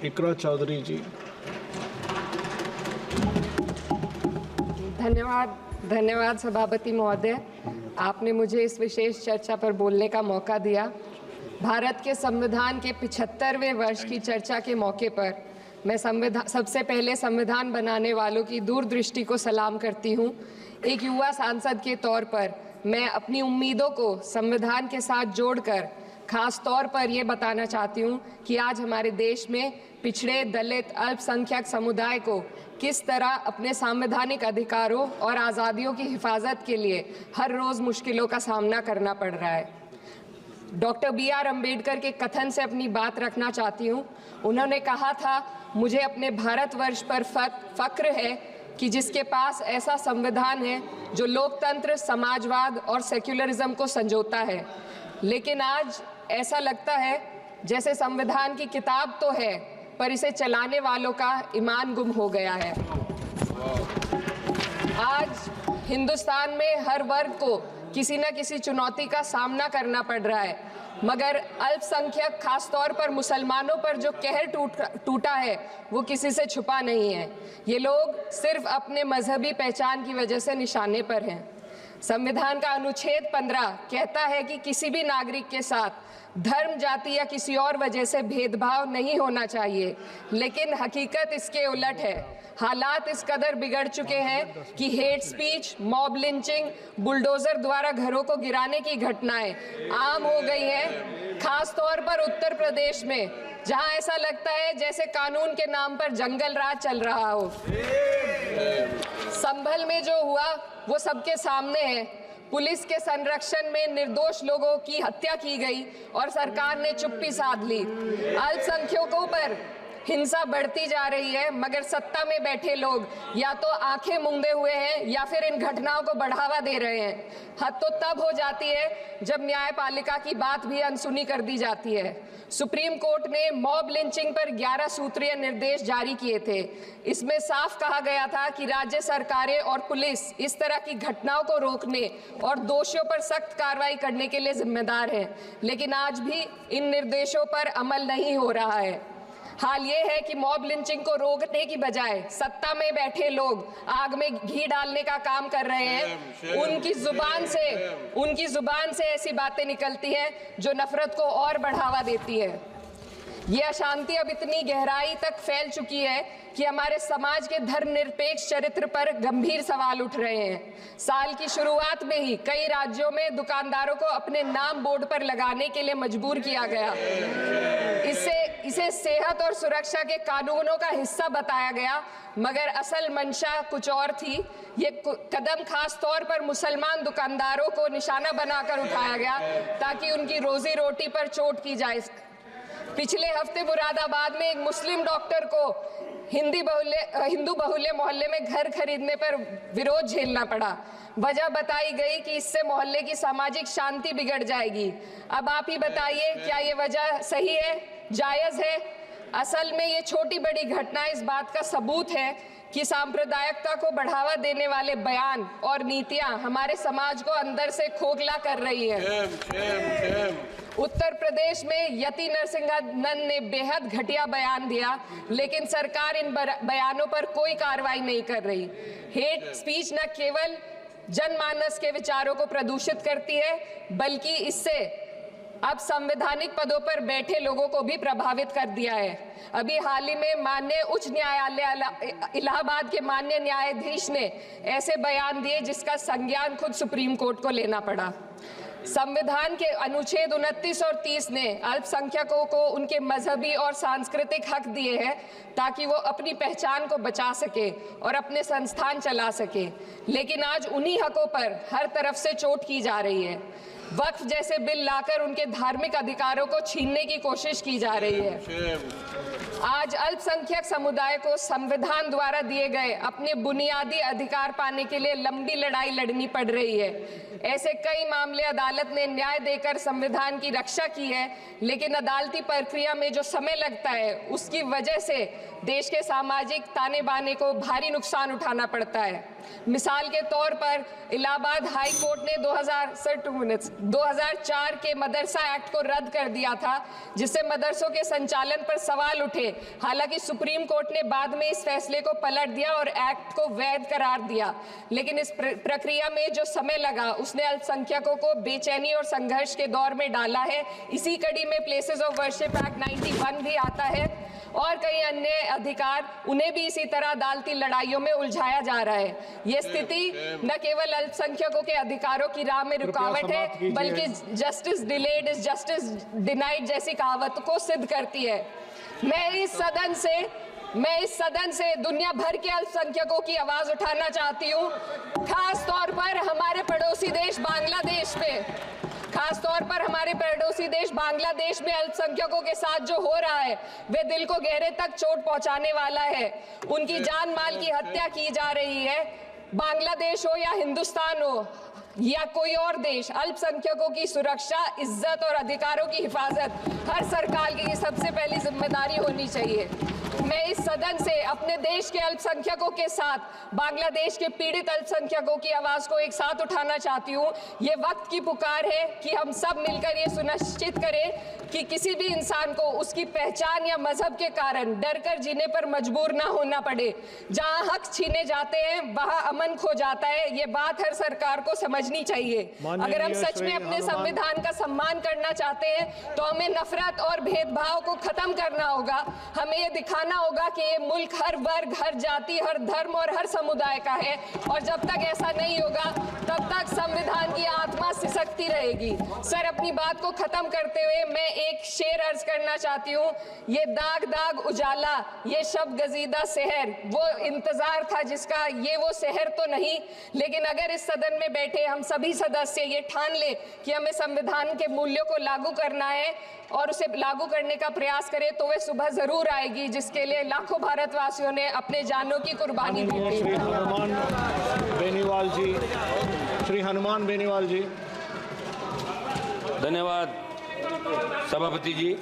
इकरा चौधरी जी। धन्यवाद सभापति महोदय, आपने मुझे इस विशेष चर्चा पर बोलने का मौका दिया। भारत के संविधान के 75वें वर्ष की चर्चा के मौके पर मैं सबसे पहले संविधान बनाने वालों की दूरदृष्टि को सलाम करती हूँ। एक युवा सांसद के तौर पर मैं अपनी उम्मीदों को संविधान के साथ जोड़कर खास तौर पर ये बताना चाहती हूँ कि आज हमारे देश में पिछड़े, दलित, अल्पसंख्यक समुदाय को किस तरह अपने संवैधानिक अधिकारों और आज़ादियों की हिफाजत के लिए हर रोज़ मुश्किलों का सामना करना पड़ रहा है। Doctor B.R. अम्बेडकर के कथन से अपनी बात रखना चाहती हूँ। उन्होंने कहा था, मुझे अपने भारतवर्ष पर फक्र है कि जिसके पास ऐसा संविधान है जो लोकतंत्र, समाजवाद और सेक्युलरिज्म को संजोता है। लेकिन आज ऐसा लगता है जैसे संविधान की किताब तो है पर इसे चलाने वालों का ईमान गुम हो गया है। आज हिंदुस्तान में हर वर्ग को किसी न किसी चुनौती का सामना करना पड़ रहा है, मगर अल्पसंख्यक, खासतौर पर मुसलमानों पर जो कहर टूटा है वो किसी से छुपा नहीं है। ये लोग सिर्फ अपने मजहबी पहचान की वजह से निशाने पर हैं। संविधान का अनुच्छेद 15 कहता है कि किसी भी नागरिक के साथ धर्म, जाति या किसी और वजह से भेदभाव नहीं होना चाहिए, लेकिन हकीकत इसके उलट है। हालात इस कदर बिगड़ चुके हैं कि hate speech, mob lynching, bulldozer द्वारा घरों को गिराने की घटनाएं आम हो गई हैं। खास तौर पर उत्तर प्रदेश में, जहां ऐसा लगता है जैसे कानून के नाम पर जंगल राज चल रहा हो। संभल में जो हुआ वो सबके सामने है। पुलिस के संरक्षण में निर्दोष लोगों की हत्या की गई और सरकार ने चुप्पी साध ली। अल्पसंख्यकों पर हिंसा बढ़ती जा रही है, मगर सत्ता में बैठे लोग या तो आंखें मूंदे हुए हैं या फिर इन घटनाओं को बढ़ावा दे रहे हैं। हद तो तब हो जाती है जब न्यायपालिका की बात भी अनसुनी कर दी जाती है। सुप्रीम कोर्ट ने मॉब लिंचिंग पर 11 सूत्रीय निर्देश जारी किए थे। इसमें साफ कहा गया था कि राज्य सरकारें और पुलिस इस तरह की घटनाओं को रोकने और दोषियों पर सख्त कार्रवाई करने के लिए जिम्मेदार हैं, लेकिन आज भी इन निर्देशों पर अमल नहीं हो रहा है। हाल ये है कि मॉब लिंचिंग को रोकने की बजाय सत्ता में बैठे लोग आग में घी डालने का काम कर रहे हैं। उनकी जुबान से ऐसी बातें निकलती हैं जो नफरत को और बढ़ावा देती है। ये अशांति अब इतनी गहराई तक फैल चुकी है कि हमारे समाज के धर्मनिरपेक्ष चरित्र पर गंभीर सवाल उठ रहे हैं। साल की शुरुआत में ही कई राज्यों में दुकानदारों को अपने नाम बोर्ड पर लगाने के लिए मजबूर किया गया। इसे सेहत और सुरक्षा के कानूनों का हिस्सा बताया गया, मगर असल मंशा कुछ और थी। ये कदम खास तौर पर मुसलमान दुकानदारों को निशाना बनाकर उठाया गया ताकि उनकी रोजी रोटी पर चोट की जाए। पिछले हफ्ते मुरादाबाद में एक मुस्लिम डॉक्टर को हिंदू बहुल्य मोहल्ले में घर खरीदने पर विरोध झेलना पड़ा। वजह बताई गई कि इससे मोहल्ले की सामाजिक शांति बिगड़ जाएगी। अब आप ही बताइए, क्या ये वजह सही है, जायज़ है? असल में ये छोटी बड़ी घटनाएं इस बात का सबूत है कि सांप्रदायिकता को बढ़ावा देने वाले बयान और नीतियां हमारे समाज को अंदर से खोखला कर रही है। उत्तर प्रदेश में यति नरसिंहानंद ने बेहद घटिया बयान दिया, लेकिन सरकार इन बयानों पर कोई कार्रवाई नहीं कर रही। हेट स्पीच न केवल जनमानस के विचारों को प्रदूषित करती है, बल्कि इससे अब संवैधानिक पदों पर बैठे लोगों को भी प्रभावित कर दिया है। अभी हाल ही में माननीय उच्च न्यायालय इलाहाबाद के माननीय न्यायाधीश ने ऐसे बयान दिए जिसका संज्ञान खुद सुप्रीम कोर्ट को लेना पड़ा। संविधान के अनुच्छेद 29 और 30 ने अल्पसंख्यकों को उनके मजहबी और सांस्कृतिक हक दिए हैं ताकि वो अपनी पहचान को बचा सके और अपने संस्थान चला सके, लेकिन आज उन्हीं हकों पर हर तरफ से चोट की जा रही है। वक्फ जैसे बिल लाकर उनके धार्मिक अधिकारों को छीनने की कोशिश की जा रही है। आज अल्पसंख्यक समुदाय को संविधान द्वारा दिए गए अपने बुनियादी अधिकार पाने के लिए लंबी लड़ाई लड़नी पड़ रही है। ऐसे कई मामले अदालत ने न्याय देकर संविधान की रक्षा की है, लेकिन अदालती प्रक्रिया में जो समय लगता है उसकी वजह से देश के सामाजिक ताने बाने को भारी नुकसान उठाना पड़ता है। मिसाल के तौर पर इलाहाबाद हाई कोर्ट ने 2000 2004 के मदरसा एक्ट को रद्द कर दिया था, जिससे मदरसों के संचालन पर सवाल उठे। हालांकि सुप्रीम कोर्ट ने बाद में इस फैसले को पलट दिया और एक्ट को वैध करार दिया, लेकिन इस प्रक्रिया में जो समय लगा उसने अल्पसंख्यकों को बेचैनी और संघर्ष के दौर में डाला है। इसी कड़ी में प्लेसेस ऑफ वर्शिप एक्ट 91 भी आता है और कई अन्य अधिकार, उन्हें भी इसी तरह अदालती लड़ाइयों में उलझाया जा रहा है। ये स्थिति न केवल अल्पसंख्यकों के अधिकारों की राह में रुकावट है, बल्कि justice delayed is justice denied जैसी कहावत को सिद्ध करती है। मैं इस सदन से दुनिया भर के अल्पसंख्यकों की आवाज उठाना चाहती हूँ, खास तौर पर हमारे पड़ोसी देश बांग्लादेश में अल्पसंख्यकों के साथ जो हो रहा है वे दिल को गहरे तक चोट पहुंचाने वाला है। उनकी जान माल की हत्या की जा रही है। बांग्लादेश हो या हिंदुस्तान हो या कोई और देश, अल्पसंख्यकों की सुरक्षा, इज्जत और अधिकारों की हिफाजत हर सरकार की सबसे पहली जिम्मेदारी होनी चाहिए। मैं इस सदन से अपने देश के अल्पसंख्यकों के साथ बांग्लादेश के पीड़ित अल्पसंख्यकों की आवाज को एक साथ उठाना चाहती हूँ। ये वक्त की पुकार है कि हम सब मिलकर ये सुनिश्चित करें कि किसी भी इंसान को उसकी पहचान या मजहब के कारण डरकर जीने पर मजबूर ना होना पड़े। जहाँ हक छीने जाते हैं वहाँ अमन खो जाता है। ये बात हर सरकार को समझनी चाहिए। अगर हम सच में अपने संविधान का सम्मान करना चाहते हैं तो हमें नफरत और भेदभाव को खत्म करना होगा। हमें ये दिखाना होगा कि ये मुल्क हर वर्ग, हर जाति, हर धर्म और हर समुदाय का है, और जब तक ऐसा नहीं होगा तब तक संविधान की आत्मा सिसकती रहेगी। सर, अपनी बात को खत्म करते हुए मैं एक शेर अर्ज करना चाहती हूँ। ये दाग दाग उजाला, ये शब गजीदा शहर, वो इंतजार था जिसका ये वो शहर तो नहीं। लेकिन अगर इस सदन में बैठे हम सभी सदस्य ये ठान ले कि हमें संविधान के मूल्यों को लागू करना है और उसे लागू करने का प्रयास करें, तो वह सुबह जरूर आएगी जिसके लिए लाखों भारतवासियों ने अपने जानों की कुर्बानी दी थी। श्री हनुमान बेनीवाल जी। धन्यवाद सभापति जी।